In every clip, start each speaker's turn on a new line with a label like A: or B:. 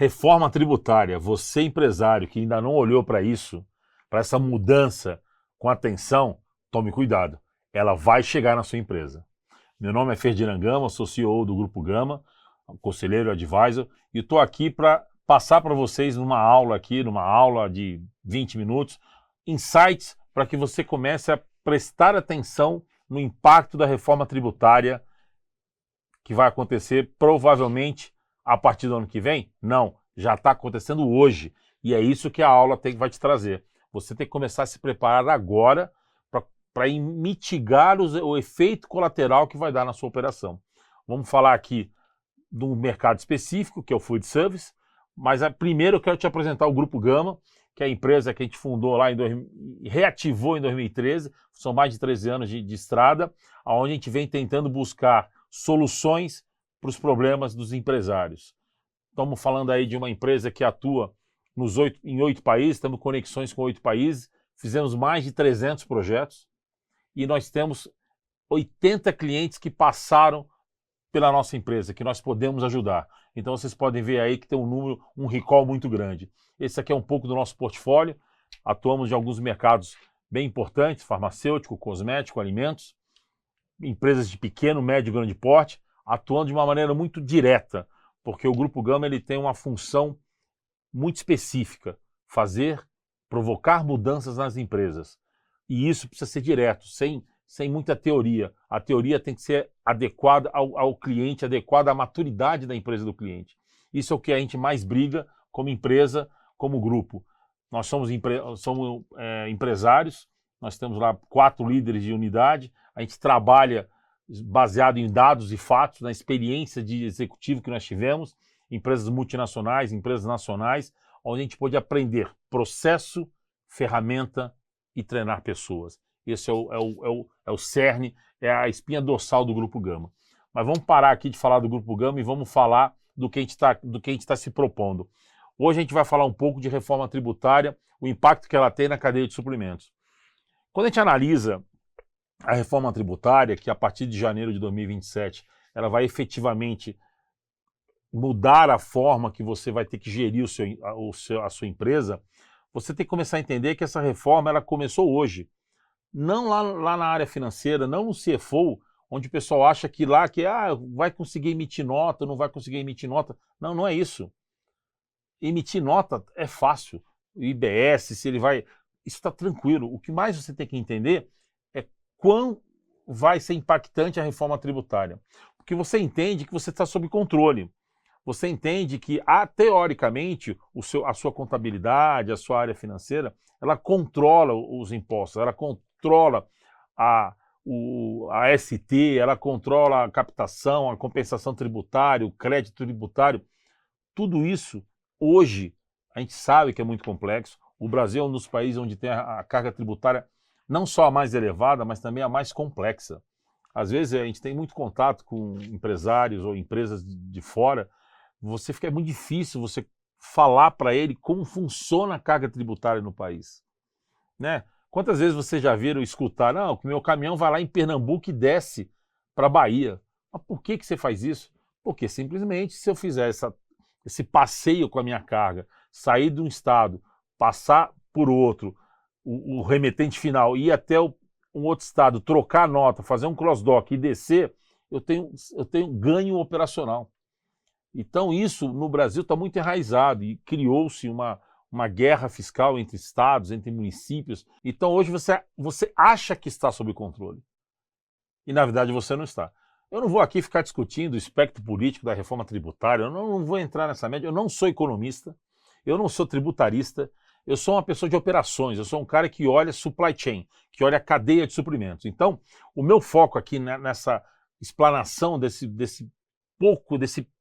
A: Reforma tributária, você empresário que ainda não olhou para isso, para essa mudança com atenção, tome cuidado. Ela vai chegar na sua empresa. Meu nome é Ferdinand Gama, sou CEO do Grupo Gama, conselheiro advisor, e estou aqui para passar para vocês numa aula de 20 minutos, insights para que você comece a prestar atenção no impacto da reforma tributária que vai acontecer provavelmente a partir do ano que vem? Não, já está acontecendo hoje. E é isso que a aula vai te trazer. Você tem que começar a se preparar agora para mitigar o efeito colateral que vai dar na sua operação. Vamos falar aqui de um mercado específico, que é o Food Service, mas primeiro eu quero te apresentar o Grupo Gama, que é a empresa que a gente fundou lá reativou em 2013, são mais de 13 anos de estrada, onde a gente vem tentando buscar soluções para os problemas dos empresários. Estamos falando aí de uma empresa que atua em 8 países, temos conexões com 8 países, fizemos mais de 300 projetos e nós temos 80 clientes que passaram pela nossa empresa, que nós podemos ajudar. Então vocês podem ver aí que tem um recall muito grande. Esse aqui é um pouco do nosso portfólio, atuamos em alguns mercados bem importantes, farmacêutico, cosmético, alimentos, empresas de pequeno, médio e grande porte, atuando de uma maneira muito direta, porque o Grupo Gama ele tem uma função muito específica, provocar mudanças nas empresas. E isso precisa ser direto, sem muita teoria. A teoria tem que ser adequada ao cliente, adequada à maturidade da empresa do cliente. Isso é o que a gente mais briga como empresa, como grupo. Nós somos empresários, nós temos lá 4 líderes de unidade, a gente trabalha baseado em dados e fatos, na experiência de executivo que nós tivemos, empresas multinacionais, empresas nacionais, onde a gente pôde aprender processo, ferramenta e treinar pessoas. Esse é o cerne, é a espinha dorsal do Grupo Gama. Mas vamos parar aqui de falar do Grupo Gama e vamos falar do que a gente está se propondo. Hoje a gente vai falar um pouco de reforma tributária, o impacto que ela tem na cadeia de suprimentos. Quando a gente analisa a reforma tributária, que a partir de janeiro de 2027, ela vai efetivamente mudar a forma que você vai ter que gerir a sua empresa, você tem que começar a entender que essa reforma ela começou hoje. Não lá na área financeira, não no CFO, onde o pessoal acha que vai conseguir emitir nota, não vai conseguir emitir nota. Não, não é isso. Emitir nota é fácil. O IBS, se ele vai... Isso está tranquilo. O que mais você tem que entender é quão vai ser impactante a reforma tributária. Porque você entende que você está sob controle. Você entende que, teoricamente, a sua contabilidade, a sua área financeira, ela controla os impostos, ela controla a ST, ela controla a captação, a compensação tributária, o crédito tributário. Tudo isso, hoje, a gente sabe que é muito complexo. O Brasil é um dos países onde tem a carga tributária não só a mais elevada, mas também a mais complexa. Às vezes a gente tem muito contato com empresários ou empresas de fora, é muito difícil você falar para ele como funciona a carga tributária no país. Né? Quantas vezes vocês já viram escutar, não, que meu caminhão vai lá em Pernambuco e desce para a Bahia. Mas por que você faz isso? Porque simplesmente se eu fizer esse passeio com a minha carga, sair de um estado, passar por outro, o remetente final, ir até um outro estado, trocar a nota, fazer um cross-dock e descer, eu tenho ganho operacional. Então isso no Brasil está muito enraizado e criou-se uma guerra fiscal entre estados, entre municípios. Então hoje você acha que está sob controle e na verdade você não está. Eu não vou aqui ficar discutindo o espectro político da reforma tributária, eu não vou entrar nessa média, eu não sou economista, eu não sou tributarista, eu sou uma pessoa de operações, eu sou um cara que olha supply chain, que olha a cadeia de suprimentos. Então o meu foco aqui nessa explanação desse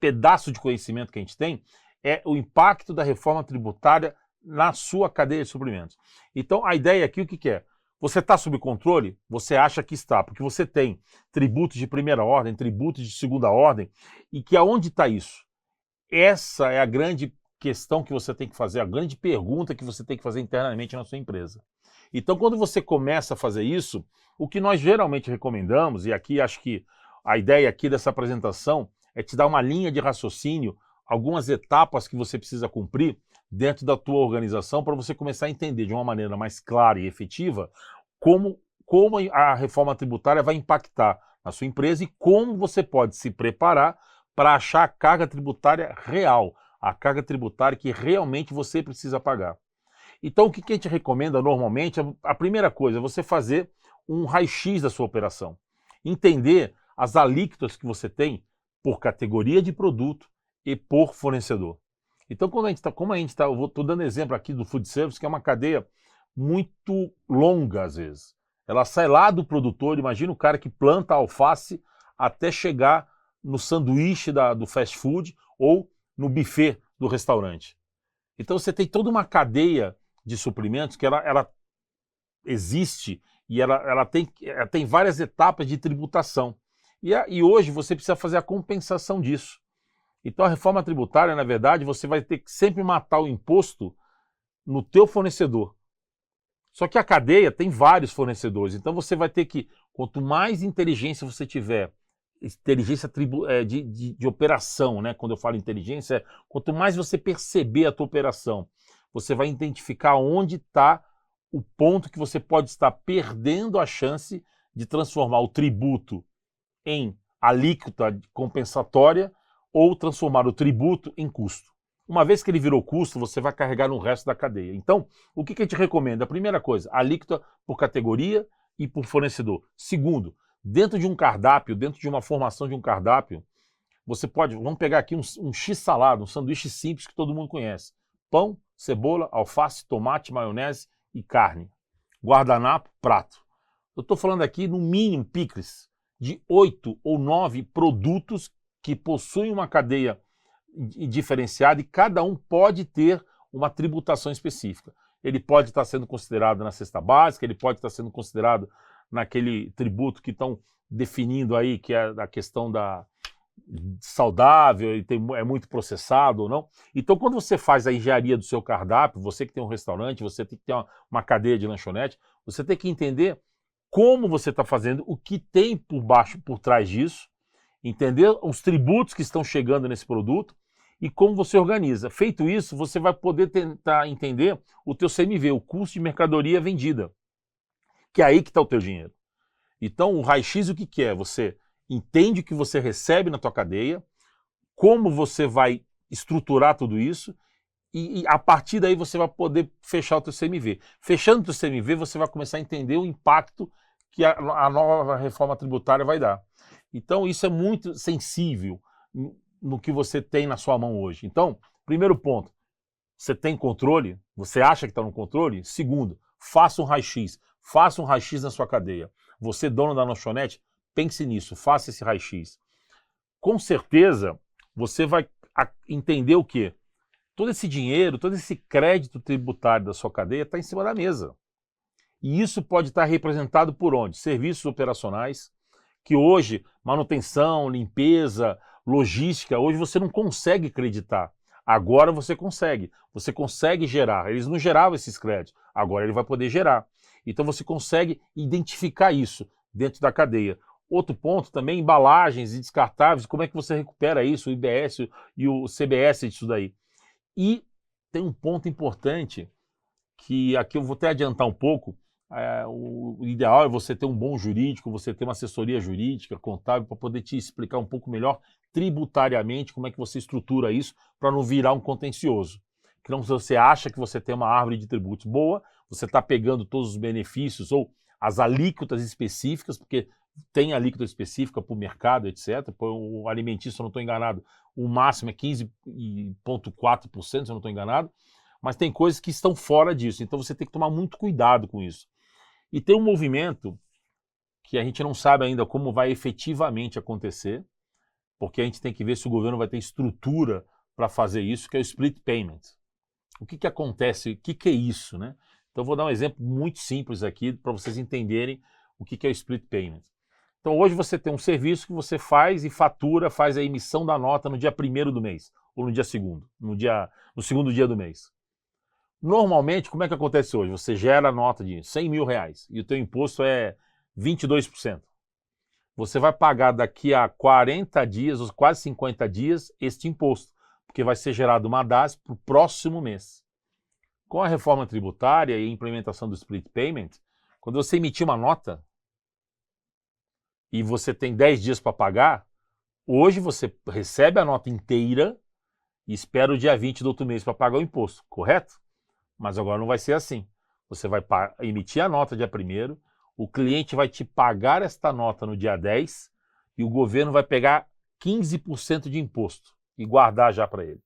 A: pedaço de conhecimento que a gente tem, é o impacto da reforma tributária na sua cadeia de suprimentos. Então, a ideia aqui, o que é? Você está sob controle? Você acha que está, porque você tem tributos de primeira ordem, tributos de segunda ordem, e que aonde está isso? Essa é a grande questão que você tem que fazer, a grande pergunta que você tem que fazer internamente na sua empresa. Então, quando você começa a fazer isso, o que nós geralmente recomendamos, e aqui acho que a ideia aqui dessa apresentação é te dar uma linha de raciocínio algumas etapas que você precisa cumprir dentro da tua organização para você começar a entender de uma maneira mais clara e efetiva como a reforma tributária vai impactar na sua empresa e como você pode se preparar para achar a carga tributária real, a carga tributária que realmente você precisa pagar. Então, o que a gente recomenda normalmente, a primeira coisa é você fazer um raio-x da sua operação. Entender as alíquotas que você tem por categoria de produto e por fornecedor. Então, eu estou dando exemplo aqui do food service, que é uma cadeia muito longa às vezes. Ela sai lá do produtor, imagina o cara que planta a alface até chegar no sanduíche do fast food ou no buffet do restaurante. Então você tem toda uma cadeia de suprimentos que ela existe e ela tem várias etapas de tributação. E hoje você precisa fazer a compensação disso. Então a reforma tributária, na verdade, você vai ter que sempre matar o imposto no teu fornecedor. Só que a cadeia tem vários fornecedores, então você vai ter que, quanto mais inteligência você tiver, inteligência de operação, né? Quando eu falo inteligência, quanto mais você perceber a tua operação, você vai identificar onde está o ponto que você pode estar perdendo a chance de transformar o tributo em alíquota compensatória ou transformar o tributo em custo. Uma vez que ele virou custo, você vai carregar no resto da cadeia. Então, o que a gente recomenda? A primeira coisa, alíquota por categoria e por fornecedor. Segundo, dentro de um cardápio, dentro de uma formação de um cardápio, você pode, vamos pegar aqui um x-salada, um sanduíche simples que todo mundo conhece. Pão, cebola, alface, tomate, maionese e carne. Guardanapo, prato. Eu estou falando aqui, no mínimo, picles, de 8 ou 9 produtos que possuem uma cadeia diferenciada e cada um pode ter uma tributação específica. Ele pode estar sendo considerado na cesta básica, ele pode estar sendo considerado naquele tributo que estão definindo aí, que é a questão da saudável, é muito processado ou não. Então, quando você faz a engenharia do seu cardápio, você que tem um restaurante, você tem que ter uma cadeia de lanchonete, você tem que entender como você está fazendo, o que tem por baixo, por trás disso, entender os tributos que estão chegando nesse produto e como você organiza. Feito isso, você vai poder tentar entender o teu CMV, o custo de mercadoria vendida, que é aí que está o teu dinheiro. Então, o raio-x o que é? Você entende o que você recebe na tua cadeia, como você vai estruturar tudo isso e a partir daí você vai poder fechar o teu CMV. Fechando o teu CMV, você vai começar a entender o impacto que a nova reforma tributária vai dar. Então, isso é muito sensível no que você tem na sua mão hoje. Então, primeiro ponto, você tem controle? Você acha que está no controle? Segundo, faça um raio-x. Faça um raio-x na sua cadeia. Você, dono da lanchonete, pense nisso, faça esse raio-x. Com certeza, você vai entender o quê? Todo esse dinheiro, todo esse crédito tributário da sua cadeia está em cima da mesa. E isso pode estar representado por onde? Serviços operacionais, que hoje, manutenção, limpeza, logística, hoje você não consegue creditar. Agora você consegue gerar. Eles não geravam esses créditos, agora ele vai poder gerar. Então você consegue identificar isso dentro da cadeia. Outro ponto também, embalagens e descartáveis, como é que você recupera isso, o IBS e o CBS disso daí. E tem um ponto importante, que aqui eu vou até adiantar um pouco, o ideal é você ter um bom jurídico, você ter uma assessoria jurídica, contábil, para poder te explicar um pouco melhor tributariamente como é que você estrutura isso para não virar um contencioso. Então, se você acha que você tem uma árvore de tributos boa, você está pegando todos os benefícios ou as alíquotas específicas, porque tem alíquota específica para o mercado, etc. O alimentício, se eu não estou enganado, o máximo é 15,4%, se eu não estou enganado, mas tem coisas que estão fora disso, então você tem que tomar muito cuidado com isso. E tem um movimento que a gente não sabe ainda como vai efetivamente acontecer, porque a gente tem que ver se o governo vai ter estrutura para fazer isso, que é o split payment. O que acontece? O que é isso, né? Então eu vou dar um exemplo muito simples aqui para vocês entenderem o que é o split payment. Então hoje você tem um serviço que você faz e fatura, faz a emissão da nota no dia 1º do mês, ou no dia 2º, no segundo dia do mês. Normalmente, como é que acontece hoje? Você gera a nota de 100 mil reais e o teu imposto é 22%. Você vai pagar daqui a 40 dias, ou quase 50 dias, este imposto, porque vai ser gerada uma DAS para o próximo mês. Com a reforma tributária e a implementação do split payment, quando você emitir uma nota e você tem 10 dias para pagar, hoje você recebe a nota inteira e espera o dia 20 do outro mês para pagar o imposto, correto? Mas agora não vai ser assim. Você vai emitir a nota dia 1º, o cliente vai te pagar esta nota no dia 10 e o governo vai pegar 15% de imposto e guardar já para ele.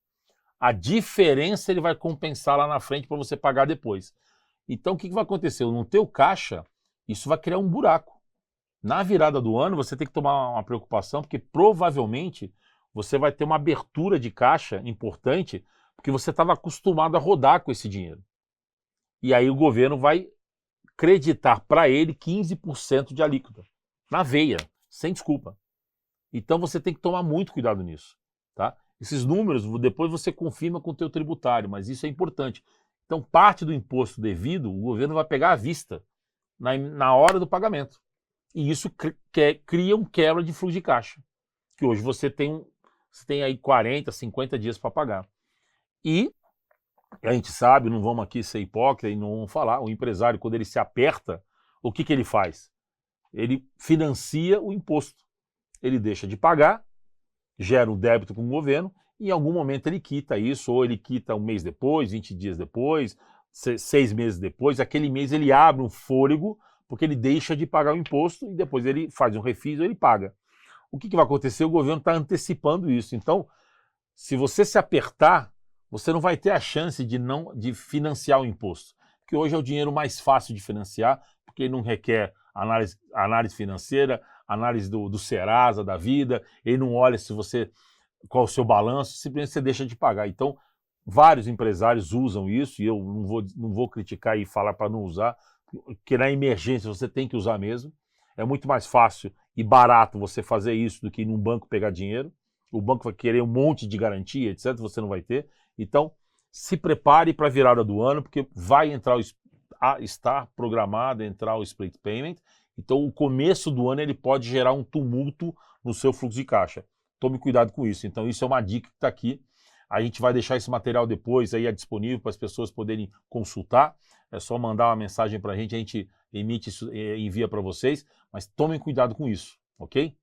A: A diferença ele vai compensar lá na frente para você pagar depois. Então o que vai acontecer? No teu caixa, isso vai criar um buraco. Na virada do ano, você tem que tomar uma preocupação, porque provavelmente você vai ter uma abertura de caixa importante, porque você estava acostumado a rodar com esse dinheiro. E aí o governo vai creditar para ele 15% de alíquota, na veia, sem desculpa. Então você tem que tomar muito cuidado nisso, tá? Esses números, depois você confirma com o teu tributário, mas isso é importante. Então parte do imposto devido, o governo vai pegar à vista, na hora do pagamento. E isso cria um quebra de fluxo de caixa, que hoje você tem aí 40, 50 dias para pagar. E a gente sabe, não vamos aqui ser hipócrita e não vamos falar, o empresário, quando ele se aperta, o que ele faz? Ele financia o imposto. Ele deixa de pagar, gera um débito com o governo, e em algum momento ele quita isso, ou ele quita um mês depois, 20 dias depois, 6 meses depois, aquele mês ele abre um fôlego, porque ele deixa de pagar o imposto e depois ele faz um refis ou ele paga. O que vai acontecer? O governo está antecipando isso. Então, se você se apertar, você não vai ter a chance de financiar o imposto. Porque hoje é o dinheiro mais fácil de financiar, porque ele não requer análise financeira, análise do Serasa, da vida, ele não olha qual é o seu balanço, simplesmente você deixa de pagar. Então, vários empresários usam isso, e eu não vou criticar e falar para não usar, porque na emergência você tem que usar mesmo. É muito mais fácil e barato você fazer isso do que ir num banco pegar dinheiro. O banco vai querer um monte de garantia, etc. Você não vai ter. Então, se prepare para a virada do ano, porque vai entrar está programado entrar o split payment. Então, o começo do ano ele pode gerar um tumulto no seu fluxo de caixa. Tome cuidado com isso. Então, isso é uma dica que está aqui. A gente vai deixar esse material depois aí disponível para as pessoas poderem consultar. É só mandar uma mensagem para a gente emite isso, envia para vocês, mas tomem cuidado com isso, ok?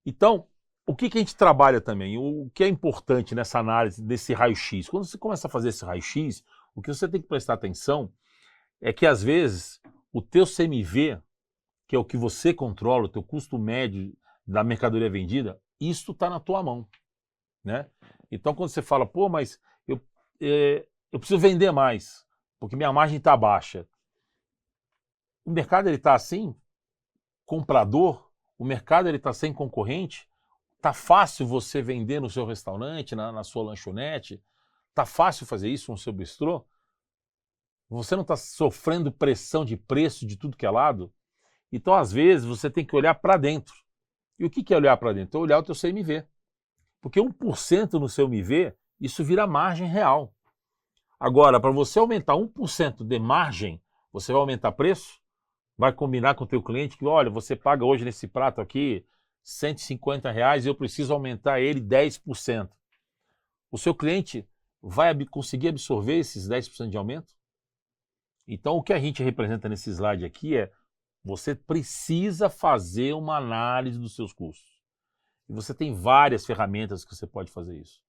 A: Então, o que a gente trabalha também? O que é importante nessa análise, desse raio-x? Quando você começa a fazer esse raio-x, o que você tem que prestar atenção é que, às vezes, o teu CMV, que é o que você controla, o teu custo médio da mercadoria vendida, isso está na tua mão, né? Então, quando você fala, pô, mas eu preciso vender mais, porque minha margem está baixa. O mercado está assim, comprador, o mercado está sem concorrente, está fácil você vender no seu restaurante, na sua lanchonete, está fácil fazer isso no seu bistrô, você não está sofrendo pressão de preço de tudo que é lado, então às vezes você tem que olhar para dentro. E o que é olhar para dentro? É olhar o teu CMV. Porque 1% no seu MV, isso vira margem real. Agora, para você aumentar 1% de margem, você vai aumentar preço? Vai combinar com o teu cliente que, olha, você paga hoje nesse prato aqui R$ 150 e eu preciso aumentar ele 10%. O seu cliente vai conseguir absorver esses 10% de aumento? Então, o que a gente representa nesse slide aqui é você precisa fazer uma análise dos seus custos. E você tem várias ferramentas que você pode fazer isso.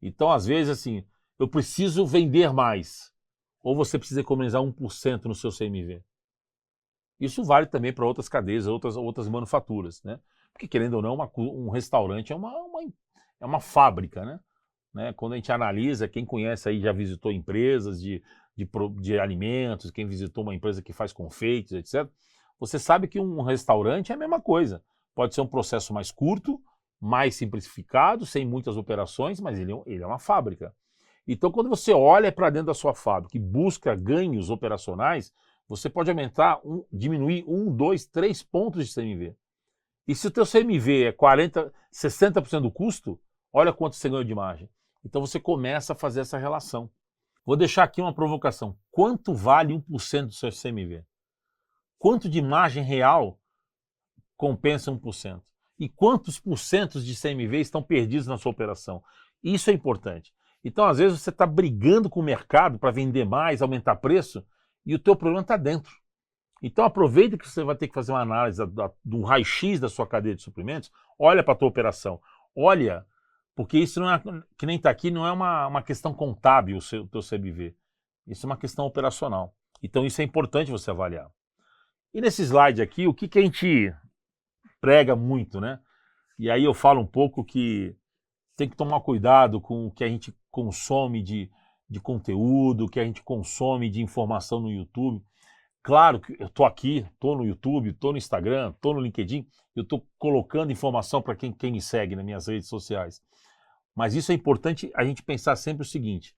A: Então, às vezes, assim, eu preciso vender mais. Ou você precisa economizar 1% no seu CMV. Isso vale também para outras cadeias, outras manufaturas, né? Porque, querendo ou não, um restaurante é uma fábrica, né? Quando a gente analisa, quem conhece aí já visitou empresas de alimentos, quem visitou uma empresa que faz confeitos, etc. Você sabe que um restaurante é a mesma coisa. Pode ser um processo mais curto, mais simplificado, sem muitas operações, mas ele é uma fábrica. Então, quando você olha para dentro da sua fábrica e busca ganhos operacionais, você pode diminuir 1, 2, 3 pontos de CMV. E se o teu CMV é 40%, 60% do custo, olha quanto você ganhou de margem. Então você começa a fazer essa relação. Vou deixar aqui uma provocação. Quanto vale 1% do seu CMV? Quanto de margem real compensa 1%? E quantos porcentos de CMV estão perdidos na sua operação? Isso é importante. Então, às vezes, você está brigando com o mercado para vender mais, aumentar preço, e o teu problema está dentro. Então, aproveita que você vai ter que fazer uma análise de um raio-x da sua cadeia de suprimentos, olha para a tua operação, olha, porque isso não é, que nem está aqui, não é uma questão contábil o teu CMV. Isso é uma questão operacional. Então, isso é importante você avaliar. E nesse slide aqui, o que a gente prega muito, né? E aí eu falo um pouco que tem que tomar cuidado com o que a gente consome de conteúdo, o que a gente consome de informação no YouTube. Claro que eu estou aqui, estou no YouTube, estou no Instagram, estou no LinkedIn, eu estou colocando informação para quem me segue nas minhas redes sociais. Mas isso é importante a gente pensar sempre o seguinte,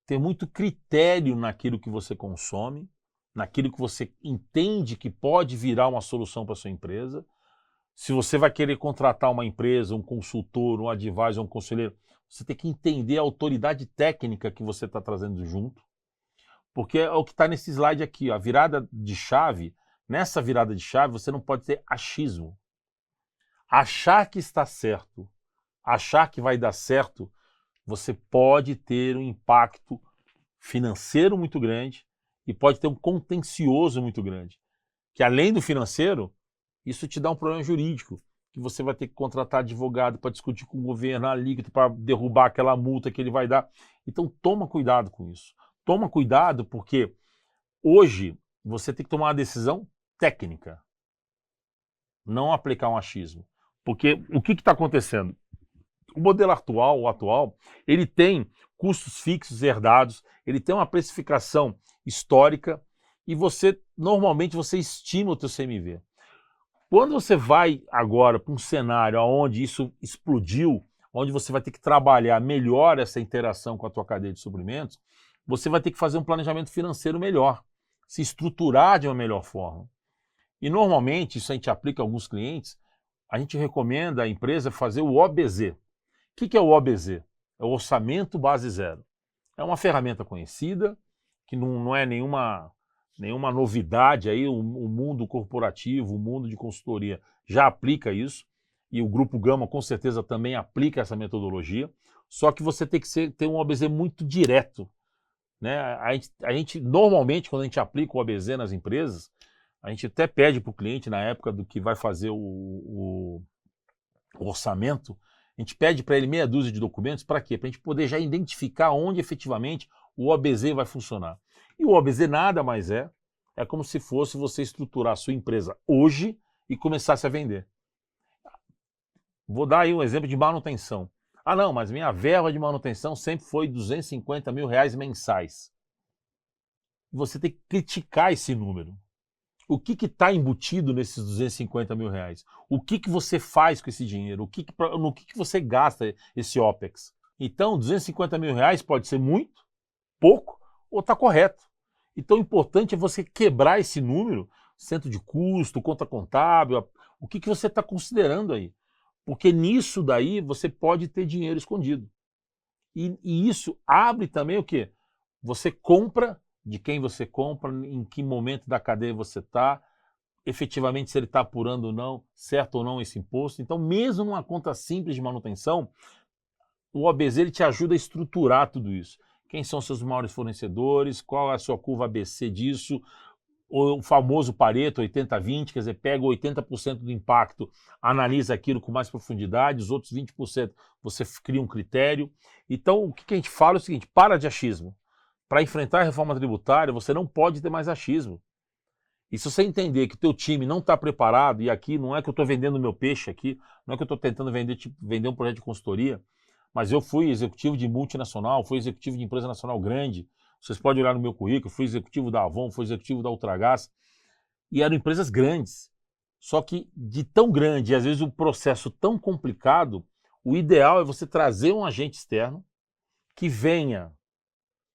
A: ter muito critério naquilo que você consome, naquilo que você entende que pode virar uma solução para sua empresa. Se você vai querer contratar uma empresa, um consultor, um advisor, um conselheiro, você tem que entender a autoridade técnica que você está trazendo junto, porque é o que está nesse slide aqui, ó, a virada de chave. Nessa virada de chave você não pode ter achismo. Achar que está certo, achar que vai dar certo, você pode ter um impacto financeiro muito grande e pode ter um contencioso muito grande. Que além do financeiro, isso te dá um problema jurídico, que você vai ter que contratar advogado para discutir com o governo a alíquota para derrubar aquela multa que ele vai dar. Então toma cuidado com isso. Toma cuidado porque hoje você tem que tomar uma decisão técnica, não aplicar um achismo. Porque o que está acontecendo? O modelo atual, ele tem custos fixos herdados, ele tem uma precificação histórica e normalmente você estima o teu CMV. Quando você vai agora para um cenário onde isso explodiu, onde você vai ter que trabalhar melhor essa interação com a tua cadeia de suprimentos, você vai ter que fazer um planejamento financeiro melhor, se estruturar de uma melhor forma. E normalmente, isso a gente aplica a alguns clientes, a gente recomenda à empresa fazer o OBZ. O que é o OBZ? É o Orçamento Base Zero. É uma ferramenta conhecida, que não é nenhuma novidade aí, o mundo corporativo, o mundo de consultoria já aplica isso, e o Grupo Gama com certeza também aplica essa metodologia, só que você tem que ter um OBZ muito direto. Né? A gente, normalmente, quando a gente aplica o OBZ nas empresas, a gente até pede para o cliente, na época do que vai fazer o orçamento, a gente pede para ele meia dúzia de documentos, para quê? Para a gente poder já identificar onde efetivamente o OBZ vai funcionar. E o OBZ nada mais é como se fosse você estruturar a sua empresa hoje e começasse a vender. Vou dar aí um exemplo de manutenção. Ah não, mas minha verba de manutenção sempre foi R$250 mil mensais. Você tem que criticar esse número. O que está embutido nesses R$250 mil? O que você faz com esse dinheiro? No que você gasta esse OPEX? Então, R$250 mil pode ser muito, pouco ou está correto. Então, o importante é você quebrar esse número, centro de custo, conta contábil, o que você está considerando aí. Porque nisso daí você pode ter dinheiro escondido. E isso abre também o quê? Você compra de quem você compra, em que momento da cadeia você está, efetivamente se ele está apurando ou não, certo ou não esse imposto. Então, mesmo numa conta simples de manutenção, o OBZ ele te ajuda a estruturar tudo isso. Quem são seus maiores fornecedores, qual é a sua curva ABC disso, o famoso Pareto 80-20, quer dizer, pega 80% do impacto, analisa aquilo com mais profundidade, os outros 20% você cria um critério. Então, o que a gente fala é o seguinte, para de achismo. Para enfrentar a reforma tributária, você não pode ter mais achismo. E se você entender que o teu time não está preparado, e aqui não é que eu estou vendendo meu peixe aqui, não é que eu estou tentando vender um projeto de consultoria, mas eu fui executivo de multinacional, fui executivo de empresa nacional grande, vocês podem olhar no meu currículo, fui executivo da Avon, fui executivo da Ultragás, e eram empresas grandes. Só que de tão grande, e às vezes um processo tão complicado, o ideal é você trazer um agente externo que venha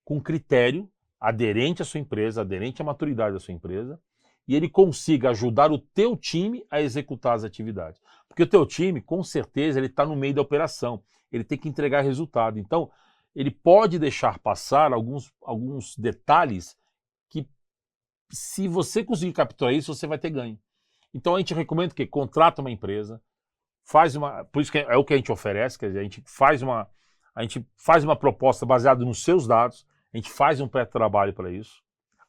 A: com critério aderente à sua empresa, aderente à maturidade da sua empresa, e ele consiga ajudar o teu time a executar as atividades. Porque o teu time, com certeza, ele está no meio da operação, ele tem que entregar resultado. Então, ele pode deixar passar alguns detalhes que, se você conseguir capturar isso, você vai ter ganho. Então, a gente recomenda que contrata uma empresa, por isso que é o que a gente oferece, quer dizer, a gente faz a gente faz uma proposta baseada nos seus dados, a gente faz um pré-trabalho para isso,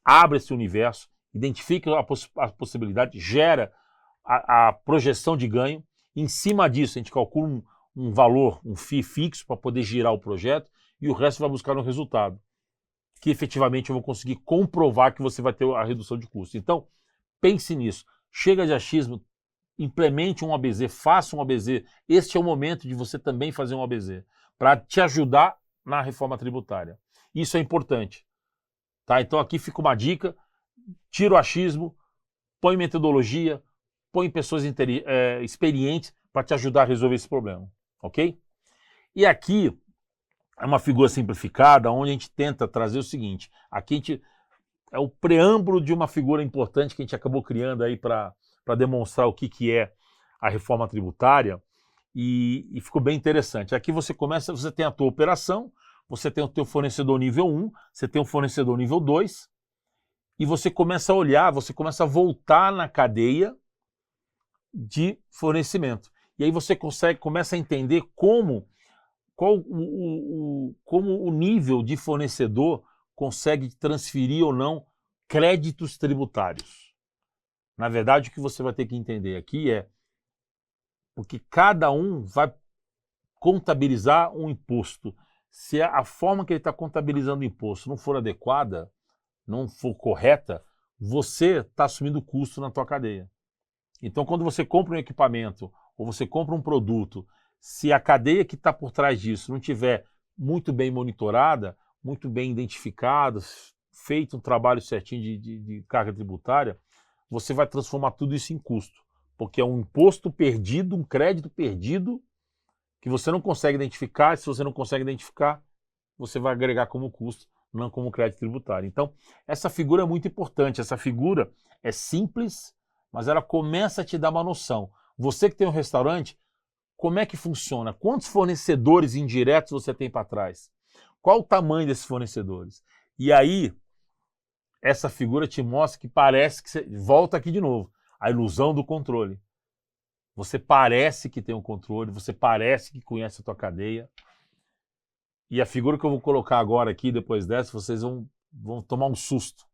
A: abre esse universo, identifica a possibilidade, gera a projeção de ganho, em cima disso a gente calcula um valor, um FII fixo para poder girar o projeto e o resto vai buscar um resultado, que efetivamente eu vou conseguir comprovar que você vai ter a redução de custo. Então, pense nisso, chega de achismo, implemente um ABZ, faça um ABZ, este é o momento de você também fazer um ABZ, para te ajudar na reforma tributária. Isso é importante. Tá? Então aqui fica uma dica, tira o achismo, põe metodologia, põe pessoas experientes para te ajudar a resolver esse problema, ok? E aqui é uma figura simplificada, onde a gente tenta trazer o seguinte, aqui a gente, é o preâmbulo de uma figura importante que a gente acabou criando aí para demonstrar o que é a reforma tributária, e ficou bem interessante. Aqui você tem a tua operação, você tem o teu fornecedor nível 1, você tem o fornecedor nível 2, e você começa a olhar, você começa a voltar na cadeia de fornecimento. E aí você começa a entender como o nível de fornecedor consegue transferir ou não créditos tributários. Na verdade, o que você vai ter que entender aqui é porque cada um vai contabilizar um imposto. Se a forma que ele está contabilizando o imposto não for adequada, não for correta, você está assumindo custo na tua cadeia. Então, quando você compra um equipamento ou você compra um produto, se a cadeia que está por trás disso não tiver muito bem monitorada, muito bem identificada, feito um trabalho certinho de carga tributária, você vai transformar tudo isso em custo. Porque é um imposto perdido, um crédito perdido, que você não consegue identificar, e se você não consegue identificar, você vai agregar como custo, não como crédito tributário. Então, essa figura é muito importante, essa figura é simples, mas ela começa a te dar uma noção. Você que tem um restaurante, como é que funciona? Quantos fornecedores indiretos você tem para trás? Qual o tamanho desses fornecedores? E aí, essa figura te mostra que parece que você... Volta aqui de novo. A ilusão do controle. Você parece que tem um controle, você parece que conhece a tua cadeia. E a figura que eu vou colocar agora aqui, depois dessa, vocês vão tomar um susto.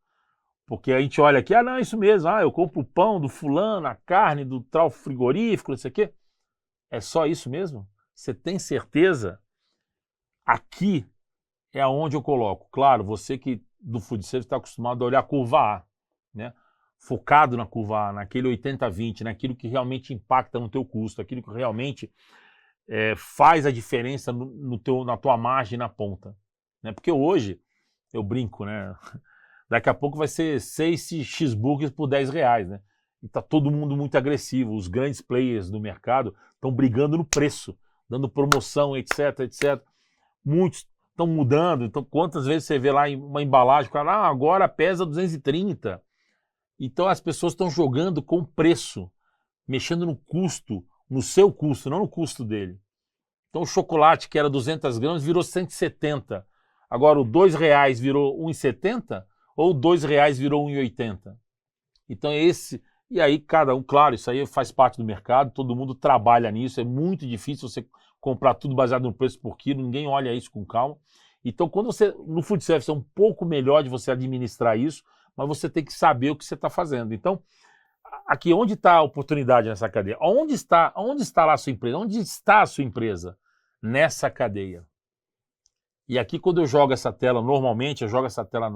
A: Porque a gente olha aqui, não, é isso mesmo, eu compro o pão do fulano, a carne do tal frigorífico, não sei o quê. É só isso mesmo? Você tem certeza? Aqui é onde eu coloco. Claro, você que do food service está acostumado a olhar a curva A, né? Focado na curva A, naquele 80-20, naquilo que realmente impacta no teu custo, aquilo que realmente faz a diferença na tua margem na ponta. Né? Porque hoje, eu brinco, né? Daqui a pouco vai ser 6 cheeseburgers por R$10, né? E tá todo mundo muito agressivo, os grandes players do mercado estão brigando no preço, dando promoção, etc, etc. Muitos estão mudando, então quantas vezes você vê lá uma embalagem, o cara, agora pesa 230. Então as pessoas estão jogando com preço, mexendo no custo, no seu custo, não no custo dele. Então o chocolate que era 200 gramas virou 170. Agora o R$2 virou 1,70 ou R$2 virou 1,80. Então e aí cada um, claro, isso aí faz parte do mercado, todo mundo trabalha nisso, é muito difícil você comprar tudo baseado no preço por quilo, ninguém olha isso com calma. Então quando você, no food service é um pouco melhor de você administrar isso, mas você tem que saber o que você está fazendo. Então, aqui, onde está a oportunidade nessa cadeia? Onde está lá a sua empresa? Onde está a sua empresa? Nessa cadeia. E aqui, quando eu jogo essa tela, normalmente, eu jogo essa tela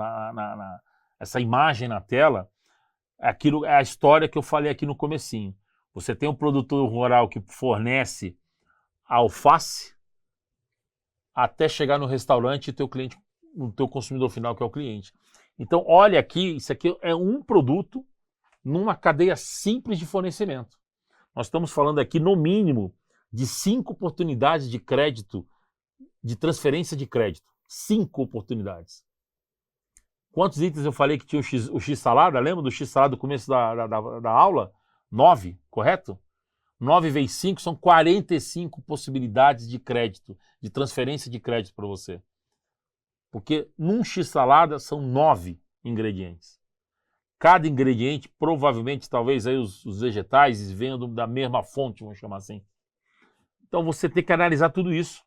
A: essa imagem na tela, aquilo é a história que eu falei aqui no comecinho. Você tem um produtor rural que fornece a alface até chegar no restaurante e teu cliente, o teu consumidor final, que é o cliente. Então, olha aqui, isso aqui é um produto numa cadeia simples de fornecimento. Nós estamos falando aqui, no mínimo, de 5 oportunidades de crédito, de transferência de crédito. 5 oportunidades. Quantos itens eu falei que tinha o X-salada? Lembra do X-salada do começo da aula? 9, correto? 9 vezes 5 são 45 possibilidades de crédito, de transferência de crédito para você. Porque num X-salada são 9 ingredientes. Cada ingrediente, provavelmente, talvez aí os vegetais venham da mesma fonte, vamos chamar assim. Então você tem que analisar tudo isso.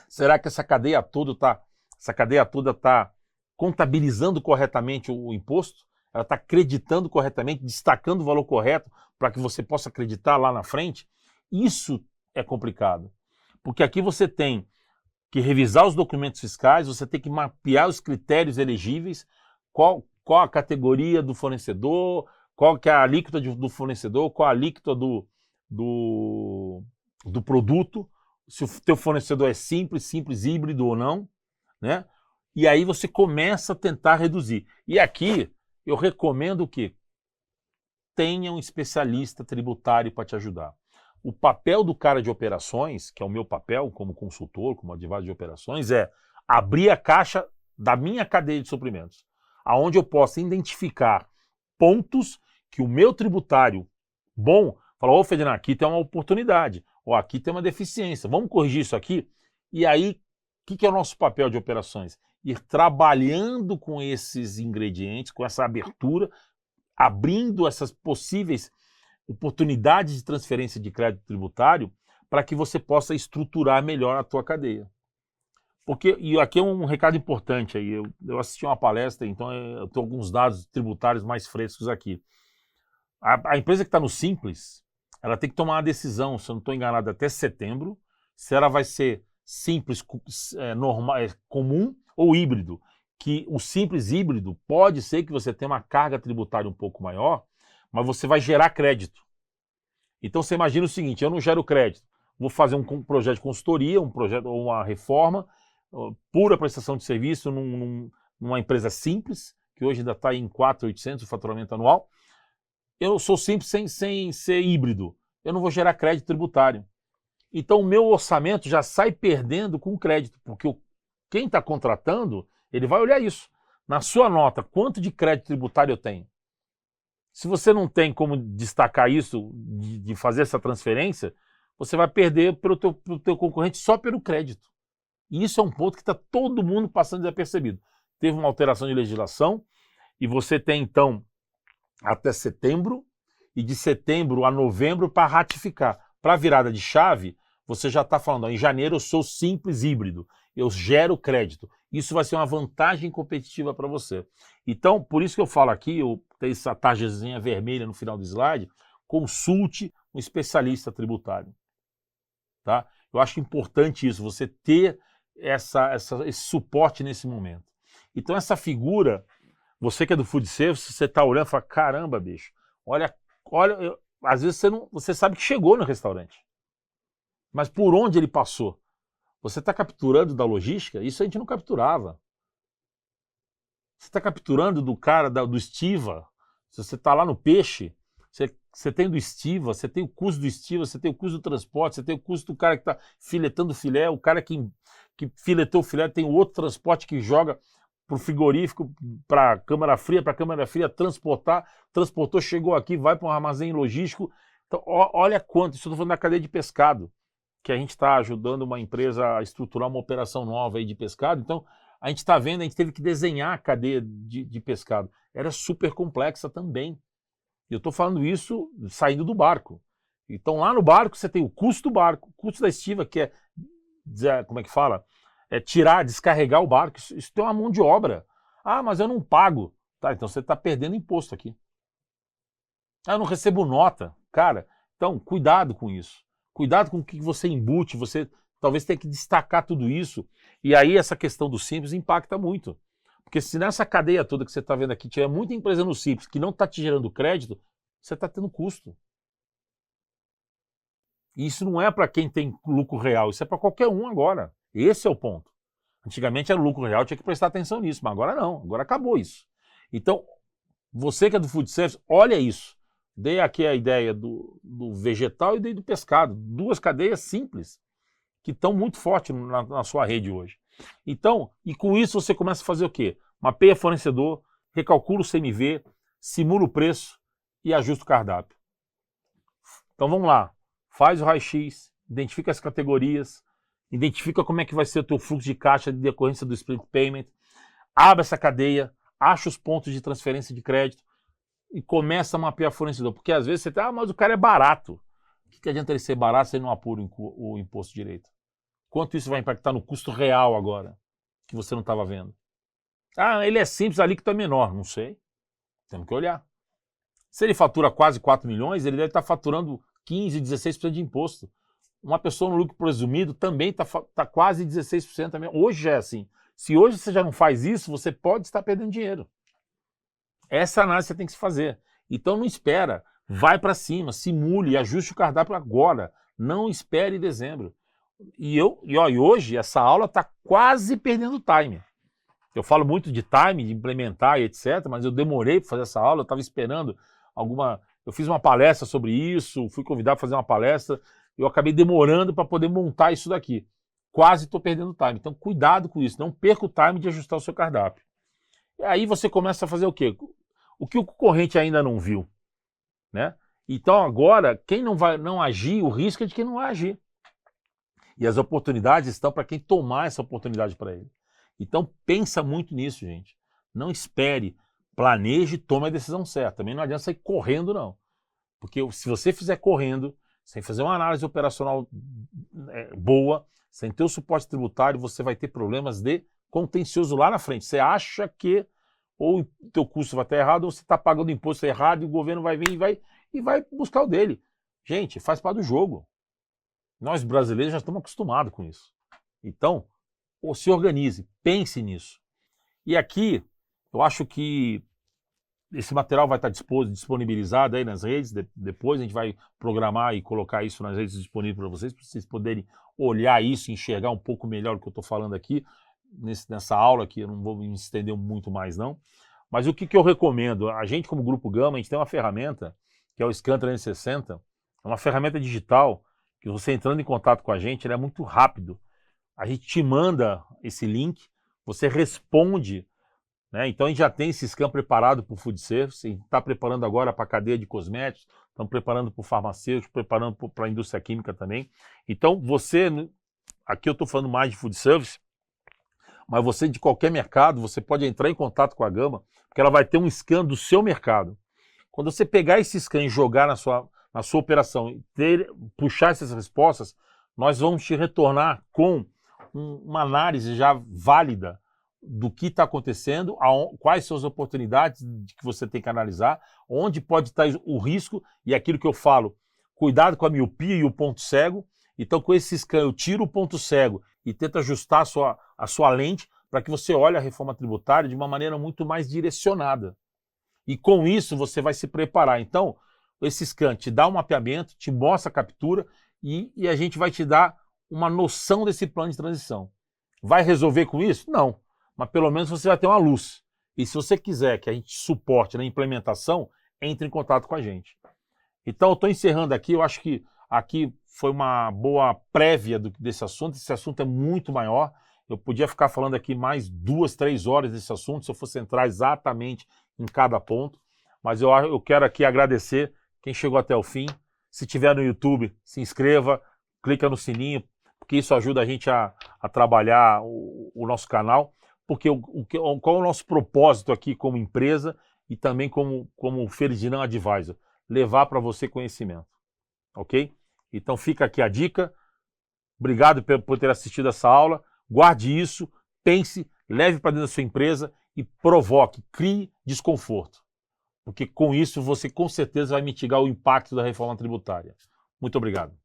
A: Será que essa cadeia toda está contabilizando corretamente o imposto? Ela está acreditando corretamente, destacando o valor correto para que você possa acreditar lá na frente? Isso é complicado, porque aqui você tem que revisar os documentos fiscais, você tem que mapear os critérios elegíveis, qual a categoria do fornecedor, qual que é a alíquota do fornecedor, qual a alíquota do produto, se o teu fornecedor é simples, híbrido ou não, né? E aí você começa a tentar reduzir. E aqui eu recomendo que tenha um especialista tributário para te ajudar. O papel do cara de operações, que é o meu papel como consultor, como advogado de operações, é abrir a caixa da minha cadeia de suprimentos, aonde eu possa identificar pontos que o meu tributário bom fala: ô Ferdinand, aqui tem uma oportunidade, ou aqui tem uma deficiência, vamos corrigir isso aqui? E aí, o que é o nosso papel de operações? Ir trabalhando com esses ingredientes, com essa abertura, abrindo essas possíveis oportunidades de transferência de crédito tributário para que você possa estruturar melhor a tua cadeia. Porque, e aqui é um recado importante, aí, eu assisti uma palestra, então eu tenho alguns dados tributários mais frescos aqui. A empresa que está no Simples, ela tem que tomar uma decisão, se eu não estou enganado, até setembro, se ela vai ser simples, normal, comum ou híbrido. Que o simples híbrido pode ser que você tenha uma carga tributária um pouco maior, mas você vai gerar crédito. Então você imagina o seguinte: eu não gero crédito, vou fazer um projeto de consultoria, um projeto ou uma reforma, pura prestação de serviço numa empresa simples, que hoje ainda está em 4.800 o faturamento anual. Eu sou simples sem ser híbrido, eu não vou gerar crédito tributário. Então o meu orçamento já sai perdendo com crédito, porque quem está contratando, ele vai olhar isso. Na sua nota, quanto de crédito tributário eu tenho? Se você não tem como destacar isso, de fazer essa transferência, você vai perder pro teu concorrente só pelo crédito. E isso é um ponto que está todo mundo passando desapercebido. Teve uma alteração de legislação e você tem, então, até setembro, e de setembro a novembro para ratificar. Para a virada de chave, você já está falando: em janeiro eu sou simples híbrido, eu gero crédito. Isso vai ser uma vantagem competitiva para você. Então, por isso que eu falo aqui, eu tenho essa tarjazinha vermelha no final do slide: consulte um especialista tributário. Tá? Eu acho importante isso, você ter esse suporte nesse momento. Então essa figura, você que é do food service, você está olhando e fala: caramba, bicho, olha, às vezes você sabe que chegou no restaurante, mas por onde ele passou? Você está capturando da logística? Isso a gente não capturava. Você está capturando do cara, do estiva. Se você está lá no peixe, você tem do estiva, você tem o custo do estiva, você tem o custo do transporte, você tem o custo do cara que está filetando o filé, o cara que filetou o filé tem o outro transporte que joga para o frigorífico, para a câmara fria transportou, chegou aqui, vai para um armazém logístico. Então, olha quanto, isso eu estou falando da cadeia de pescado, que a gente está ajudando uma empresa a estruturar uma operação nova aí de pescado. Então, a gente está vendo, a gente teve que desenhar a cadeia de pescado. Era super complexa também. Eu estou falando isso saindo do barco. Então, lá no barco, você tem o custo do barco, o custo da estiva, que é, como é que fala? É descarregar o barco. Isso tem uma mão de obra. Ah, mas eu não pago. Tá, então você está perdendo imposto aqui. Ah, eu não recebo nota. Cara, então, cuidado com isso. Cuidado com o que você embute, você talvez tenha que destacar tudo isso. E aí essa questão do Simples impacta muito. Porque se nessa cadeia toda que você está vendo aqui tiver muita empresa no Simples que não está te gerando crédito, você está tendo custo. E isso não é para quem tem lucro real, isso é para qualquer um agora. Esse é o ponto. Antigamente era lucro real, tinha que prestar atenção nisso, mas agora não, agora acabou isso. Então, você que é do food service, olha isso. Dei aqui a ideia do vegetal e dei do pescado. Duas cadeias simples, que estão muito fortes na sua rede hoje. Então, e com isso você começa a fazer o quê? Mapeia fornecedor, recalcula o CMV, simula o preço e ajusta o cardápio. Então vamos lá. Faz o raio-x, identifica as categorias, identifica como é que vai ser o teu fluxo de caixa de decorrência do split payment, abre essa cadeia, acha os pontos de transferência de crédito e começa a mapear fornecedor. Porque às vezes você tá, mas o cara é barato. O que adianta ele ser barato se ele não apura o imposto direito? Quanto isso vai impactar no custo real agora, que você não estava vendo? Ah, ele é simples, a alíquota é menor. Não sei. Temos que olhar. Se ele fatura quase 4 milhões, ele deve estar faturando 15%, 16% de imposto. Uma pessoa no lucro presumido também está quase 16% também. Hoje já é assim. Se hoje você já não faz isso, você pode estar perdendo dinheiro. Essa análise você tem que se fazer. Então não espera. Vai para cima, simule e ajuste o cardápio agora. Não espere dezembro. E hoje essa aula está quase perdendo time. Eu falo muito de time, de implementar e etc., mas eu demorei para fazer essa aula, eu estava esperando alguma... Eu fiz uma palestra sobre isso, fui convidado para fazer uma palestra, eu acabei demorando para poder montar isso daqui. Quase estou perdendo time. Então cuidado com isso, não perca o time de ajustar o seu cardápio. E aí você começa a fazer o quê? O que o concorrente ainda não viu, né? Então agora, quem não agir, o risco é de quem não vai agir. E as oportunidades estão para quem tomar essa oportunidade para ele. Então pensa muito nisso, gente. Não espere, planeje e tome a decisão certa. Também não adianta sair correndo, não. Porque se você fizer correndo, sem fazer uma análise operacional boa, sem ter o suporte tributário, você vai ter problemas de contencioso lá na frente. Você acha que ou o teu custo vai estar errado, ou você está pagando imposto errado e o governo vai vir e vai buscar o dele. Gente, faz parte do jogo. Nós brasileiros já estamos acostumados com isso. Então, se organize, pense nisso. E aqui, eu acho que esse material vai estar disponibilizado aí nas redes, depois a gente vai programar e colocar isso nas redes disponíveis para vocês poderem olhar isso e enxergar um pouco melhor o que eu estou falando aqui, nessa aula aqui, eu não vou me estender muito mais não. Mas o que eu recomendo? A gente como Grupo Gama, a gente tem uma ferramenta, que é o Scan 360, é uma ferramenta digital, que você entrando em contato com a gente, ele é muito rápido. A gente te manda esse link, você responde, né? Então a gente já tem esse scan preparado para o food service, a gente está preparando agora para a cadeia de cosméticos, estamos preparando para o farmacêutico, preparando para a indústria química também. Então você, aqui eu estou falando mais de food service, mas você de qualquer mercado, você pode entrar em contato com a Gama, porque ela vai ter um scan do seu mercado. Quando você pegar esse scan e jogar na sua operação, puxar essas respostas, nós vamos te retornar com uma análise já válida do que está acontecendo, quais são as oportunidades que você tem que analisar, onde pode estar o risco e aquilo que eu falo, cuidado com a miopia e o ponto cego. Então com esse scan eu tiro o ponto cego e tento ajustar a sua lente para que você olhe a reforma tributária de uma maneira muito mais direcionada. E com isso você vai se preparar. Então esse scan te dá um mapeamento, te mostra a captura e a gente vai te dar uma noção desse plano de transição. Vai resolver com isso? Não. Mas pelo menos você vai ter uma luz. E se você quiser que a gente suporte na implementação, entre em contato com a gente. Então eu estou encerrando aqui, eu acho que aqui foi uma boa prévia desse assunto. Esse assunto é muito maior. Eu podia ficar falando aqui mais 2, 3 horas desse assunto, se eu fosse entrar exatamente em cada ponto. Mas eu quero aqui agradecer quem chegou até o fim. Se tiver no YouTube, se inscreva, clica no sininho, porque isso ajuda a gente a trabalhar o nosso canal. Porque qual é o nosso propósito aqui como empresa e também como Ferdinand Advisor? Levar para você conhecimento, ok? Então fica aqui a dica. Obrigado por ter assistido essa aula. Guarde isso, pense, leve para dentro da sua empresa e provoque, crie desconforto. Porque com isso você com certeza vai mitigar o impacto da reforma tributária. Muito obrigado.